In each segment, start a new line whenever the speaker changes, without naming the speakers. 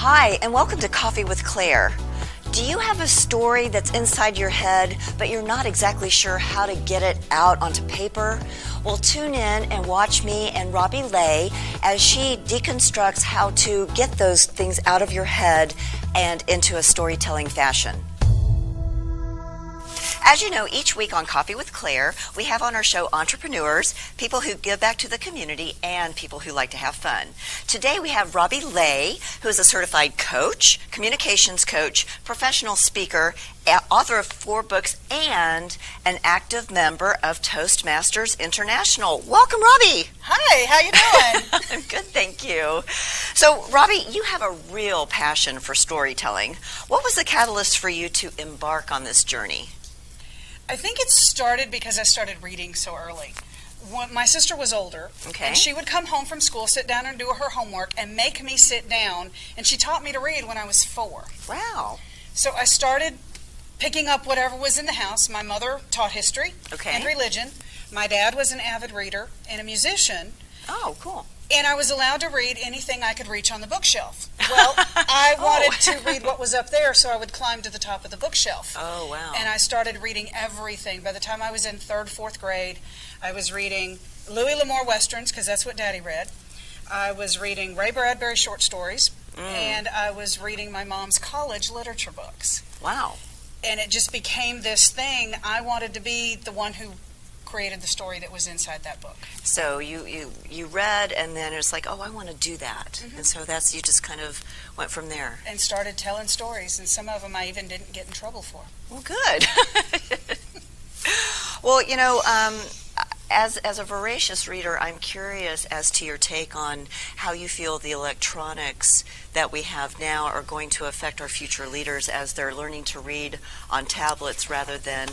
Hi, and welcome to Coffee with Claire. Do you have a story that's inside your head, but you're not exactly sure how to get it out onto paper? Well, tune in and watch me and Robi Ley as she deconstructs how to get those things out of your head and into a storytelling fashion. As you know, each week on Coffee with Claire, we have on our show entrepreneurs, people who give back to the community, and people who like to have fun. Today we have Robi Ley, who is a certified coach, communications coach, professional speaker, author of 4 books, and an active member of Toastmasters International. Welcome, Robi.
Hi, how you doing?
I'm good, thank you. So, Robi, you have a real passion for storytelling. What was the catalyst for you to embark on this journey?
I think it started because I started reading so early. My sister was older, and she would come home from school, sit down and do her homework, and make me sit down, and she taught me to read when I was 4.
Wow.
So I started picking up whatever was in the house. My mother taught history and religion. My dad was an avid reader and a musician.
Oh, cool.
And I was allowed to read anything I could reach on the bookshelf. Well, I wanted to read what was up there, so I would climb to the top of the bookshelf.
Oh, wow.
And I started reading everything. By the time I was in 3rd, 4th grade, I was reading Louis L'Amour Westerns, because that's what Daddy read. I was reading Ray Bradbury short stories, and I was reading my mom's college literature books.
Wow.
And it just became this thing. I wanted to be the one who created the story that was inside that book.
So you read, and then it's like, oh, I want to do that. And so you just kind of went from there.
And started telling stories, and some of them I even didn't get in trouble for.
Well, good. Well, you know, as a voracious reader, I'm curious as to your take on how you feel the electronics that we have now are going to affect our future leaders as they're learning to read on tablets rather than,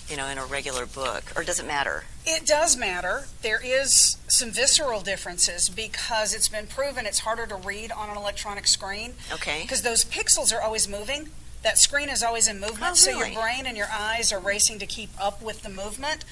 in a regular book, or does it matter?
It does matter. There is some visceral differences because it's been proven it's harder to read on an electronic screen.
Okay.
Because those pixels are always moving. That screen is always in movement, so your brain and your eyes are racing to keep up with the movement.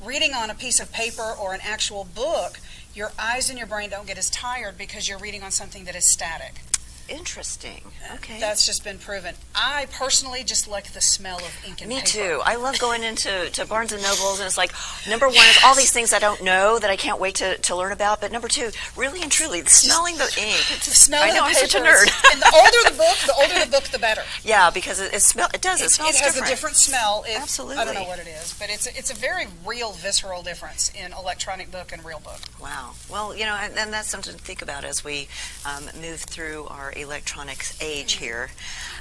Reading on a piece of paper or an actual book, your eyes and your brain don't get as tired because you're reading on something that is static.
Interesting. Okay.
That's just been proven. I personally just like the smell of ink and paper.
Me too. I love going into Barnes & Nobles, and it's like, number one is all these things I don't know that I can't wait to learn about, but number 2, really and truly, smelling the ink.
I know,
I'm such a nerd.
And the older the book, the better.
Yeah, because it smells
It
different.
has a different smell.
Absolutely.
I don't know what it is, but it's a very real, visceral difference in electronic book and real book.
Wow. Well, and that's something to think about as we move through our electronics age here.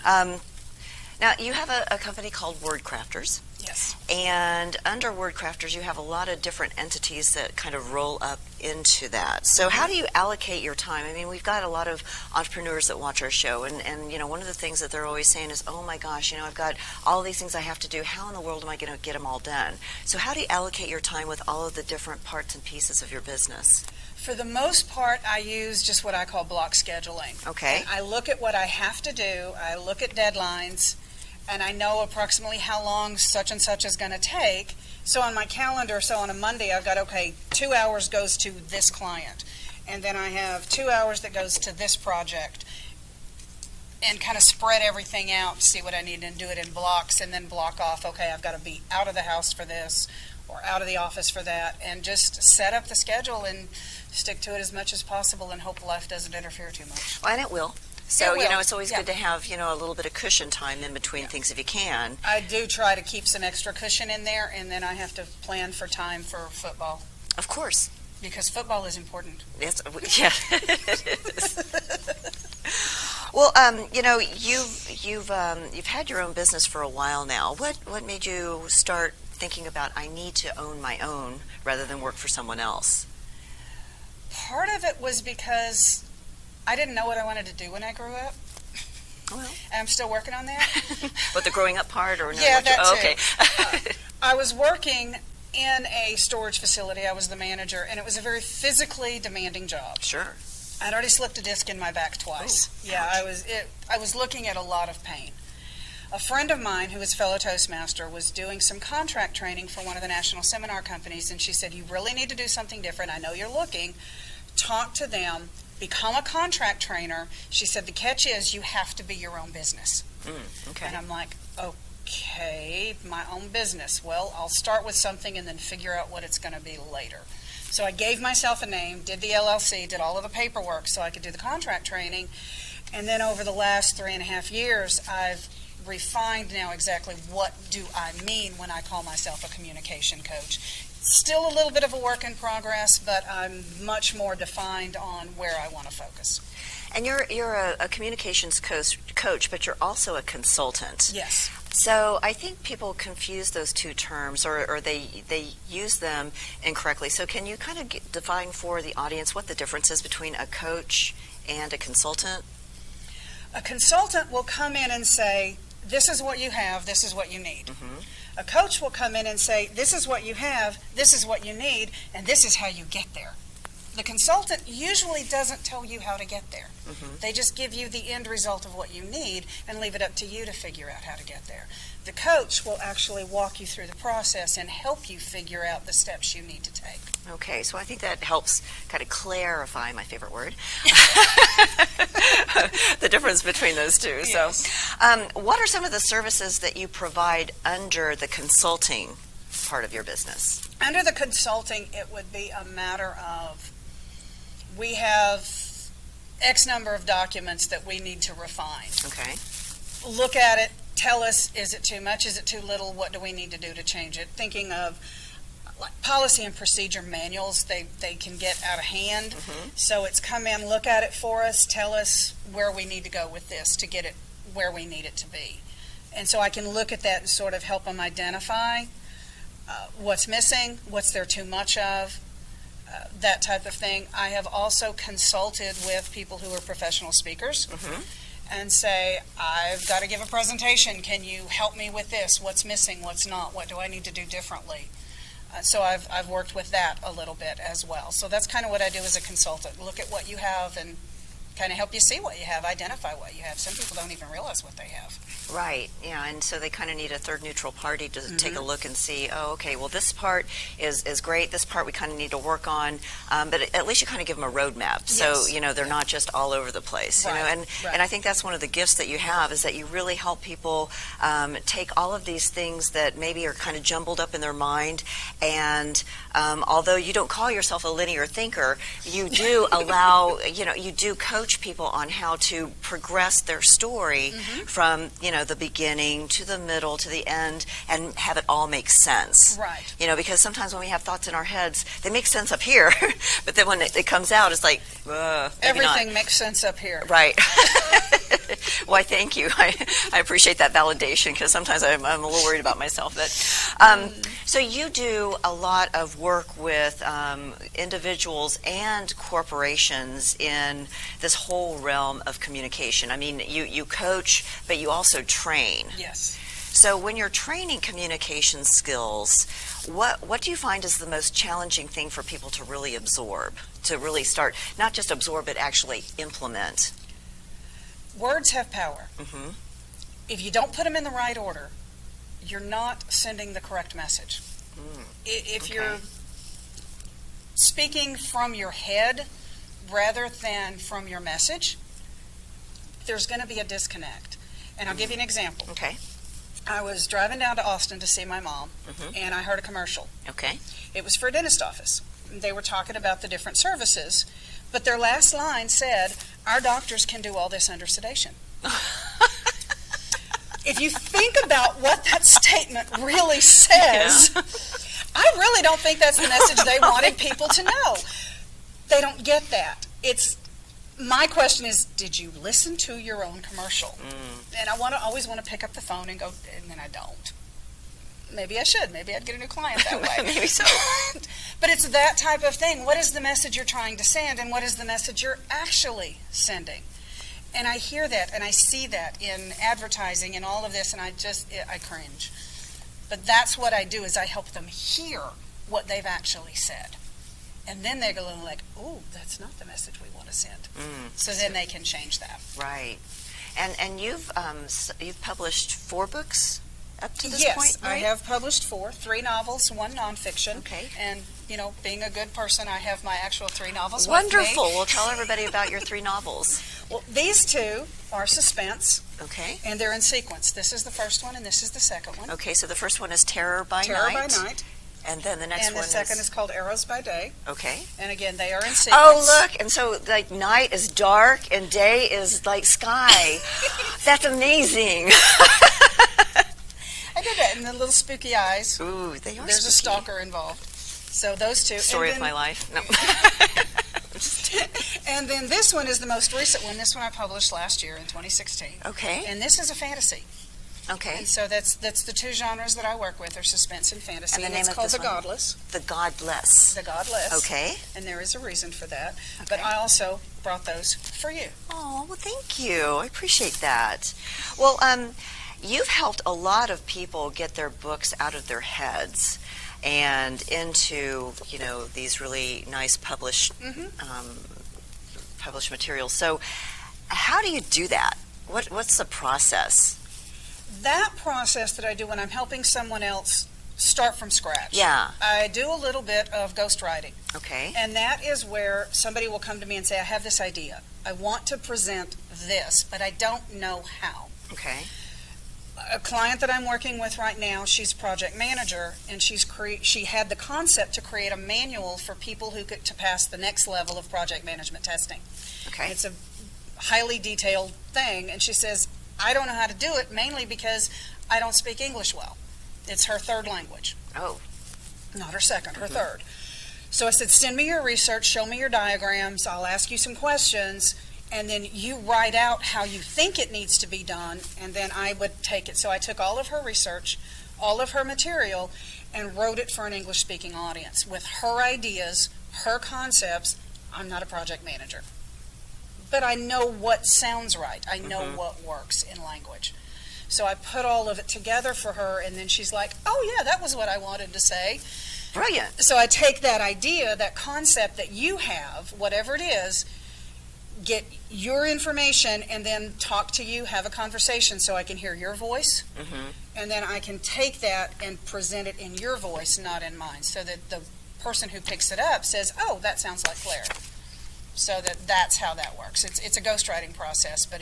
Now, you have a company called Word Crafters.
Yes.
And under Word Crafters, you have a lot of different entities that kind of roll up into that. So how do you allocate your time? I mean, we've got a lot of entrepreneurs that watch our show, and one of the things that they're always saying is, oh my gosh, I've got all these things I have to do. How in the world am I going to get them all done? So how do you allocate your time with all of the different parts and pieces of your business?
For the most part, I use just what I call block scheduling.
Okay.
And I look at what I have to do, I look at deadlines, and I know approximately how long such and such is going to take. So on my calendar, on a Monday, I've got, 2 hours goes to this client. And then I have 2 hours that goes to this project. And kind of spread everything out, see what I need, and do it in blocks, and then block off, I've got to be out of the house for this, or out of the office for that, and just set up the schedule and stick to it as much as possible and hope life doesn't interfere too much.
Well, and it will. So,
it will.
It's always good to have, a little bit of cushion time in between things if you can.
I do try to keep some extra cushion in there, and then I have to plan for time for football.
Of course.
Because football is important.
Yes, yeah, it is. Well, you've had your own business for a while now. What made you start thinking about, I need to own my own rather than work for someone else?
Part of it was because I didn't know what I wanted to do when I grew up.
Well,
I'm still working on that.
What, the growing up part, or no?
Yeah, that too.
Okay.
I was working in a storage facility. I was the manager, and it was a very physically demanding job.
Sure.
I'd already slipped a disc in my back twice.
Oh,
yeah,
ouch.
I was looking at a lot of pain. A friend of mine who was fellow Toastmaster was doing some contract training for one of the national seminar companies, and she said, you really need to do something different. I know you're looking. Talk to them. become a contract trainer. She said, the catch is you have to be your own business.
Okay.
And I'm like, okay, my own business. Well, I'll start with something and then figure out what it's going to be later. So I gave myself a name, did the LLC, did all of the paperwork so I could do the contract training. And then over the last 3.5 years, I've refined now exactly what do I mean when I call myself a communication coach. Still a little bit of a work in progress, but I'm much more defined on where I want to focus.
And you're a communications coach, but you're also a consultant.
Yes.
So I think people confuse those two terms, or they use them incorrectly. So can you kind of define for the audience what the difference is between a coach and a consultant?
A consultant will come in and say, this is what you have, this is what you need.
Mm-hmm.
A coach will come in and say, this is what you have, this is what you need, and this is how you get there. The consultant usually doesn't tell you how to get there.
Mm-hmm.
They just give you the end result of what you need and leave it up to you to figure out how to get there. The coach will actually walk you through the process and help you figure out the steps you need to take.
Okay, so I think that helps kind of clarify, my favorite word, the difference between those two.
Yes.
So what are some of the services that you provide under the consulting part of your business?
Under the consulting, it would be a matter of, we have X number of documents that we need to refine.
Okay.
Look at it, tell us, is it too much, is it too little, what do we need to do to change it? Thinking of like policy and procedure manuals, they can get out of hand.
Mm-hmm.
So it's come in, look at it for us, tell us where we need to go with this to get it where we need it to be. And so I can look at that and sort of help them identify what's missing, what's there too much of, that type of thing. I have also consulted with people who are professional speakers.
Mm-hmm.
And say, I've got to give a presentation. Can you help me with this? What's missing? What's not? What do I need to do differently? So I've worked with that a little bit as well. So that's kind of what I do as a consultant. Look at what you have and kind of help you see what you have, identify what you have. Some people don't even realize what they have.
Right, yeah, and so they kind of need a third neutral party to
Mm-hmm.
take a look and see, oh, okay, well, this part is great, this part we kind of need to work on, but at least you kind of give them a roadmap, so,
Yes.
you know, they're not just all over the place, you know,
Right,
and
right.
I think that's one of the gifts that you have, is that you really help people take all of these things that maybe are kind of jumbled up in their mind, and although you don't call yourself a linear thinker, you do allow, you know, you do coach people on how to progress their story
Mm-hmm.
from, you know, the beginning to the middle to the end, and have it all make sense.
Right.
You know, because sometimes when we have thoughts in our heads, they make sense up here, but then when it comes out, it's like, maybe
Everything
not.
makes sense up here.
Right. Why, thank you. I appreciate that validation, because sometimes I'm a little worried about myself. But so you do a lot of work with individuals and corporations in this whole realm of communication. I mean, you coach, but you also train.
Yes.
So when you're training communication skills, what do you find is the most challenging thing for people to really absorb, to really start, not just absorb, but actually implement?
Words have power.
Mm-hmm.
If you don't put them in the right order, you're not sending the correct message. If
Okay.
you're speaking from your head rather than from your message, there's going to be a disconnect. And I'll give you an example.
Okay.
I was driving down to Austin to see my mom,
Mhm.
and I heard a commercial.
Okay.
It was for a dentist office. They were talking about the different services, but their last line said, "Our doctors can do all this under sedation." If you think about what that statement really says, I really don't think that's the message they wanted people to know. They don't get that. My question is, did you listen to your own commercial? And I always want to pick up the phone and go, and then I don't. Maybe I should. Maybe I'd get a new client that way.
Maybe so.
But it's that type of thing. What is the message you're trying to send, and what is the message you're actually sending? And I hear that, and I see that in advertising and all of this, and I cringe. But that's what I do, is I help them hear what they've actually said. And then they go like, "Oh, that's not the message we want to send." So then they can change that.
Right. And you've published 4 books? up to this
Yes,
point?
I
Right?
have published 4, 3 novels, 1 nonfiction.
Okay.
And, being a good person, I have my actual 3 novels
Wonderful.
with me.
Well, tell everybody about your 3 novels.
Well, these 2 are suspense,
Okay.
and they're in sequence. This is the first one, and this is the second one.
Okay, so the first one is Terror by
Terror
Night.
by Night.
And then the next
And
one
the second is called Arrows by Day.
Okay.
And again, they are in sequence.
Oh, look. And so, like, night is dark and day is like sky. That's amazing.
I did that in the little spooky eyes.
Ooh, they are
There's a
spooky.
stalker involved. So those 2.
Story
And
of
then-
my life. No.
And then this one is the most recent one. This one I published last year in 2016.
Okay.
And this is a fantasy.
Okay.
And so that's the 2 genres that I work with are suspense and fantasy.
And the name
it's
of
called
this
The
one?
Godless.
The Godless.
The Godless.
Okay.
And there is a reason for that.
Okay.
But I also brought those for you.
Oh, well, thank you. I appreciate that. Well, you've helped a lot of people get their books out of their heads and into, these really nice published published materials. So, how do you do that? What's the process?
That process that I do when I'm helping someone else start from scratch.
Yeah.
I do a little bit of ghostwriting.
Okay.
And that is where somebody will come to me and say, I have this idea. I want to present this, but I don't know how.
Okay.
A client that I'm working with right now, she's project manager, and she had the concept to create a manual for people who could to pass the next level of project management testing.
Okay.
It's a highly detailed thing, and she says, I don't know how to do it, mainly because I don't speak English well. It's her 3rd language.
Oh.
Not her 2nd, her 3rd. So I said, send me your research, show me your diagrams, I'll ask you some questions, and then you write out how you think it needs to be done, and then I would take it. So I took all of her research, all of her material, and wrote it for an English-speaking audience with her ideas, her concepts. I'm not a project manager, but I know what sounds right. I know what works in language. So I put all of it together for her, and then she's like, oh, yeah, that was what I wanted to say.
Brilliant.
So I take that idea, that concept that you have, whatever it is, get your information, and then talk to you, have a conversation so I can hear your voice. And then I can take that and present it in your voice, not in mine, so that the person who picks it up says, oh, that sounds like Claire. So that's how that works. It's a ghostwriting process, but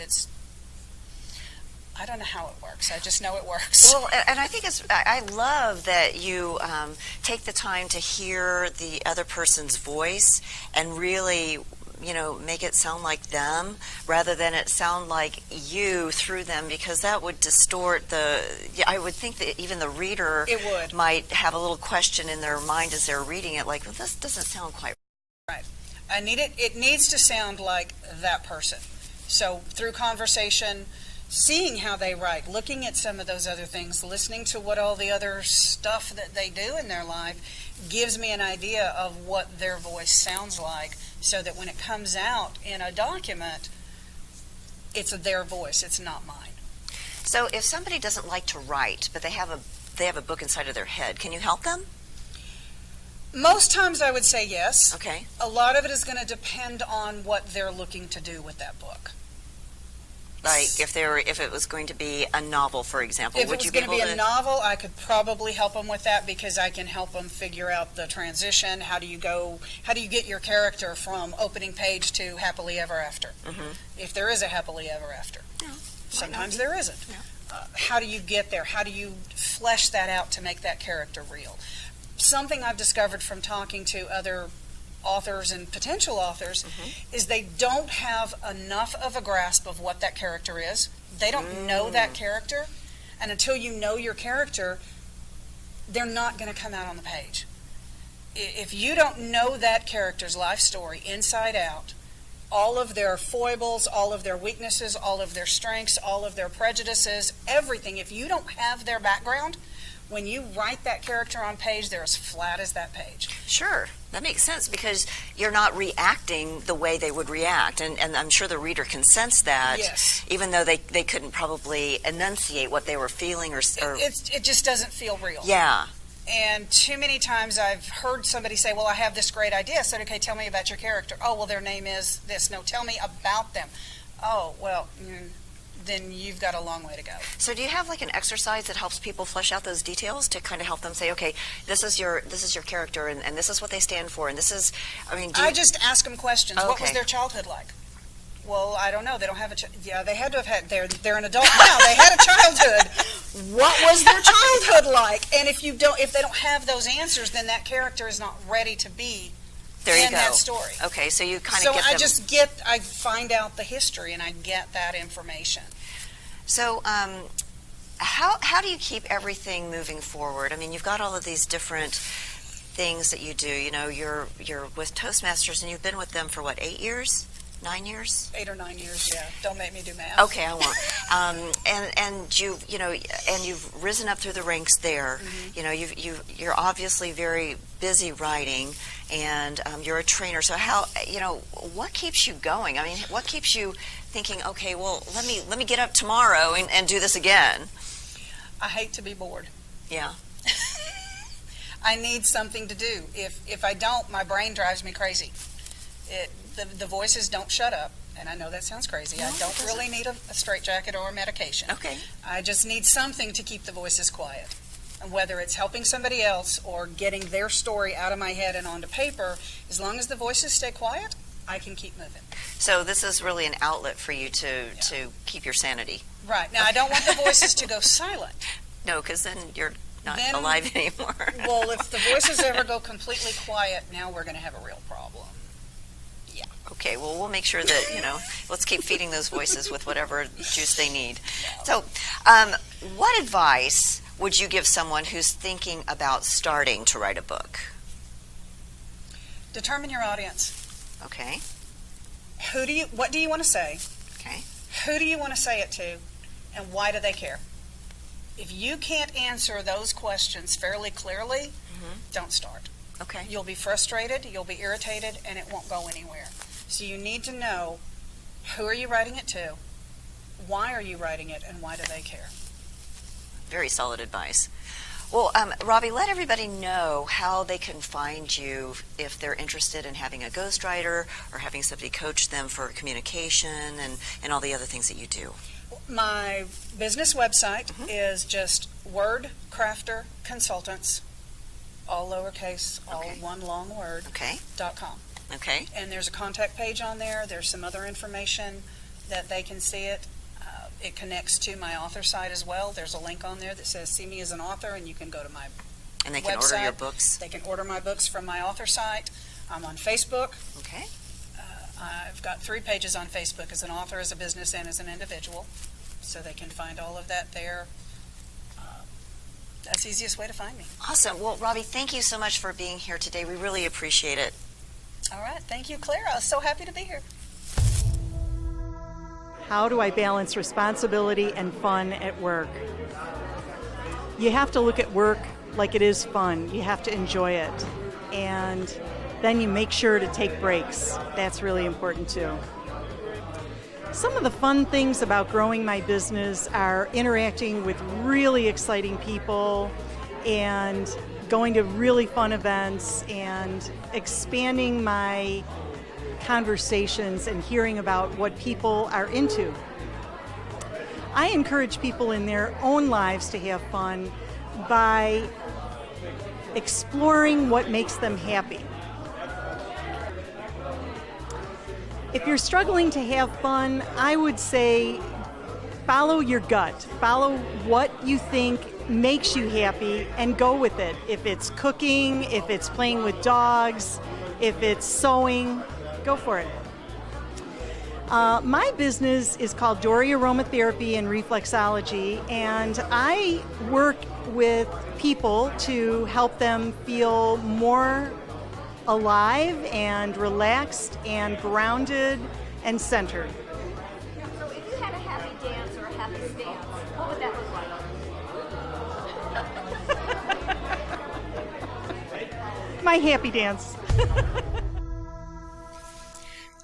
I don't know how it works. I just know it works.
Well, and I think I love that you take the time to hear the other person's voice and really, make it sound like them rather than it sound like you through them, because that would distort I would think that even the reader
It would.
might have a little question in their mind as they're reading it, like, well, this doesn't sound quite
Right. It needs to sound like that person. So through conversation, seeing how they write, looking at some of those other things, listening to what all the other stuff that they do in their life gives me an idea of what their voice sounds like, so that when it comes out in a document, it's their voice, it's not mine.
So if somebody doesn't like to write, but they have a book inside of their head, can you help them?
Most times I would say yes.
Okay.
A lot of it is going to depend on what they're looking to do with that book.
Like if it was going to be a novel, for example,
If it
would
was
you be
going to
able
be
to?
a novel, I could probably help them with that, because I can help them figure out the transition. How do you get your character from opening page to happily ever after? If there is a happily ever after.
No,
Sometimes there isn't.
No.
How do you get there? How do you flesh that out to make that character real? Something I've discovered from talking to other authors and potential authors is they don't have enough of a grasp of what that character is. They don't know that character, and until you know your character, they're not going to come out on the page. If you don't know that character's life story inside out, all of their foibles, all of their weaknesses, all of their strengths, all of their prejudices, everything, if you don't have their background, when you write that character on page, they're as flat as that page.
Sure, that makes sense, because you're not reacting the way they would react, and I'm sure the reader can sense that,
Yes.
even though they couldn't probably enunciate what they were feeling or
It just doesn't feel real.
yeah.
And too many times I've heard somebody say, well, I have this great idea. I said, okay, tell me about your character. Oh, well, their name is this. No, tell me about them. Oh, well, then you've got a long way to go.
So do you have like an exercise that helps people flesh out those details to kind of help them say, okay, this is your character, and this is what they stand for, and this is, I mean,
I just ask them questions.
Okay.
What was their childhood like? Well, I don't know. They don't have a yeah. They had to have had. They're an adult now. They had a childhood. What was their childhood like? And if they don't have those answers, then that character is not ready to be in that story.
Okay, so you kind of get them.
I find out the history and I get that information.
So, how do you keep everything moving forward? I mean, you've got all of these different things that you do. You know, you're with Toastmasters, and you've been with them for what, 8 years? 9 years?
8 or 9 years, yeah. Don't make me do math.
Okay, I won't. And you've risen up through the ranks there. Mm-hmm. You know, you're obviously very busy writing, and you're a trainer. So what keeps you going? I mean, what keeps you thinking, okay, well, let me get up tomorrow and do this again?
I hate to be bored.
Yeah.
I need something to do. If I don't, my brain drives me crazy. The voices don't shut up, and I know that sounds crazy. No, I don't really need a straitjacket or a medication.
Okay.
I just need something to keep the voices quiet. And whether it's helping somebody else or getting their story out of my head and onto paper, as long as the voices stay quiet, I can keep moving.
So this is really an outlet for you to keep your sanity.
Right. Now, I don't want the voices to go silent.
No, because then you're not alive anymore.
Well, if the voices ever go completely quiet, now we're going to have a real problem. Yeah.
Okay, well, we'll make sure that, let's keep feeding those voices with whatever juice they need. So, what advice would you give someone who's thinking about starting to write a book?
Determine your audience.
Okay.
What do you want to say?
Okay.
Who do you want to say it to? And why do they care? If you can't answer those questions fairly clearly, don't start.
Okay.
You'll be frustrated, you'll be irritated, and it won't go anywhere. So you need to know, who are you writing it to? Why are you writing it? And why do they care?
Very solid advice. Well, Robi, let everybody know how they can find you if they're interested in having a ghostwriter or having somebody coach them for communication and all the other things that you do.
My business website is just Word Crafter Consultants, all lowercase, all one long word, .com.
Okay.
And there's a contact page on there. There's some other information that they can see it. It connects to my author site as well. There's a link on there that says see me as an author, and you can go to my
and they can
website.
Order your books.
They can order my books from my author site. I'm on Facebook.
Okay.
I've got 3 pages on Facebook as an author, as a business, and as an individual. So they can find all of that there. That's the easiest way to find me.
Awesome. Well, Robi, thank you so much for being here today. We really appreciate it.
All right. Thank you, Claire. I was so happy to be here.
How do I balance responsibility and fun at work? You have to look at work like it is fun. You have to enjoy it. And then you make sure to take breaks. That's really important too. Some of the fun things about growing my business are interacting with really exciting people and going to really fun events and expanding my conversations and hearing about what people are into. I encourage people in their own lives to have fun by exploring what makes them happy. If you're struggling to have fun, I would say follow your gut. Follow what you think makes you happy and go with it. If it's cooking, if it's playing with dogs, if it's sewing, go for it. My business is called Dory Aromatherapy and Reflexology, and I work with people to help them feel more alive and relaxed and grounded and centered.
So if you had a happy dance or a happy stance, what would that look like?
My happy dance.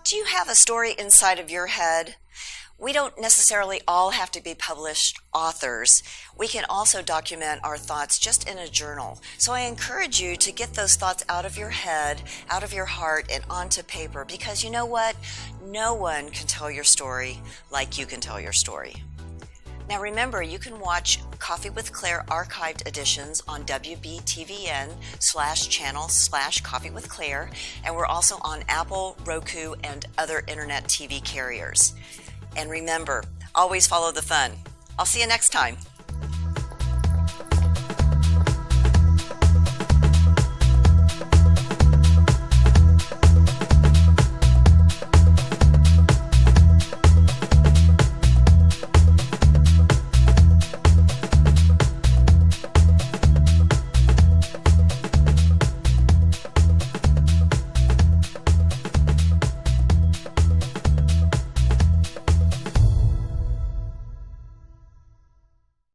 Do you have a story inside of your head? We don't necessarily all have to be published authors. We can also document our thoughts just in a journal. So I encourage you to get those thoughts out of your head, out of your heart, and onto paper, because you know what? No one can tell your story like you can tell your story. Now remember, you can watch Coffee with Claire archived editions on WBTVN/channel/Coffee with Claire, and we're also on Apple, Roku, and other internet TV carriers. And remember, always follow the fun. I'll see you next time.